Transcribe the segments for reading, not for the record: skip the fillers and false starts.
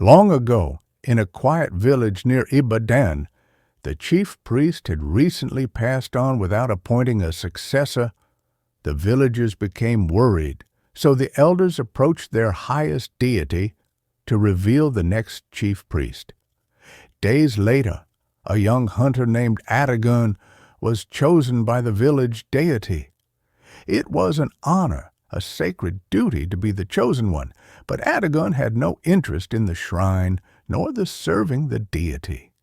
Long ago, in a quiet village near Ibadan, the chief priest had recently passed on without appointing a successor. The villagers became worried, so the elders approached their highest deity to reveal the next chief priest. Days later, a young hunter named Adigun was chosen by the village deity. It was an honor, a sacred duty to be the chosen one, but Adigun had no interest in the shrine nor the serving the deity.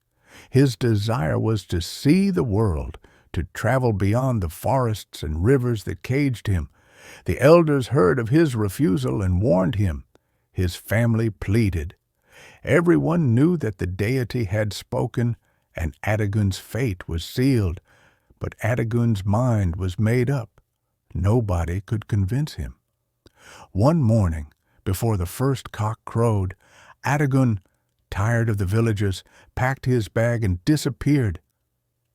His desire was to see the world, to travel beyond the forests and rivers that caged him. The elders heard of his refusal and warned him. His family pleaded. Everyone knew that the deity had spoken, and Adigun's fate was sealed. But Adigun's mind was made up. Nobody could convince him. One morning, before the first cock crowed, Adigun, tired of the villagers, packed his bag and disappeared.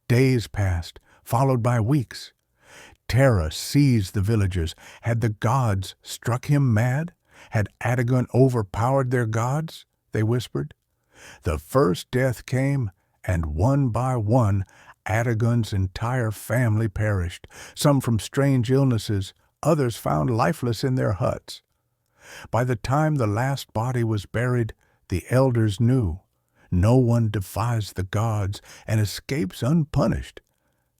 Days passed, followed by weeks. Terror seized the villagers. Had the gods struck him mad? Had Adigun overpowered their gods? They whispered. The first death came, and one by one, Adigun's entire family perished, some from strange illnesses, others found lifeless in their huts. By the time the last body was buried, the elders knew. No one defies the gods and escapes unpunished.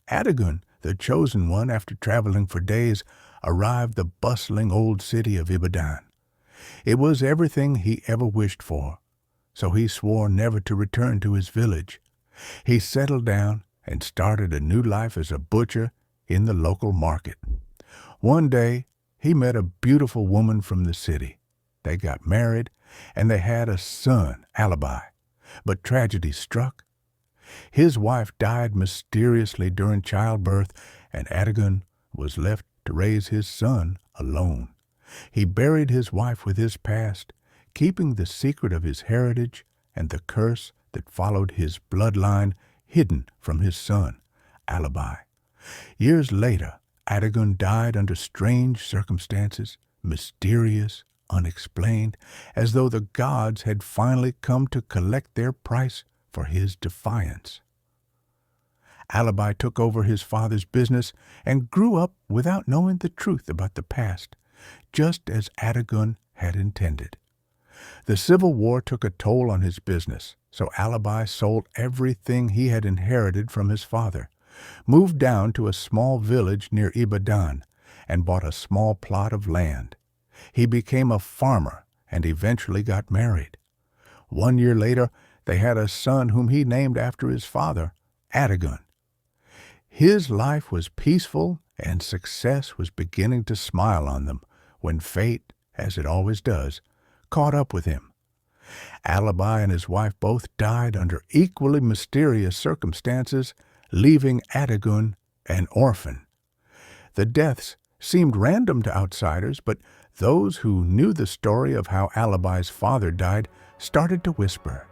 Adigun, the chosen one, after traveling for days, arrived the bustling old city of Ibadan. It was everything he ever wished for, so he swore never to return to his village. He settled down and started a new life as a butcher in the local market. One day, he met a beautiful woman from the city. They got married, and they had a son, Alibi. But tragedy struck. His wife died mysteriously during childbirth, and Adigun was left to raise his son alone. He buried his wife with his past, keeping the secret of his heritage and the curse that followed his bloodline hidden from his son, Alibi. Years later, Adigun died under strange circumstances, mysterious, unexplained, as though the gods had finally come to collect their price for his defiance. Alibi took over his father's business and grew up without knowing the truth about the past, just as Adigun had intended. The Civil War took a toll on his business, so Alibi sold everything he had inherited from his father, moved down to a small village near Ibadan, and bought a small plot of land. He became a farmer and eventually got married. 1 year later, they had a son whom he named after his father, Adigun. His life was peaceful and success was beginning to smile on them when fate, as it always does, caught up with him. Alibi and his wife both died under equally mysterious circumstances, leaving Adigun an orphan. The deaths seemed random to outsiders, but those who knew the story of how Alibi's father died started to whisper,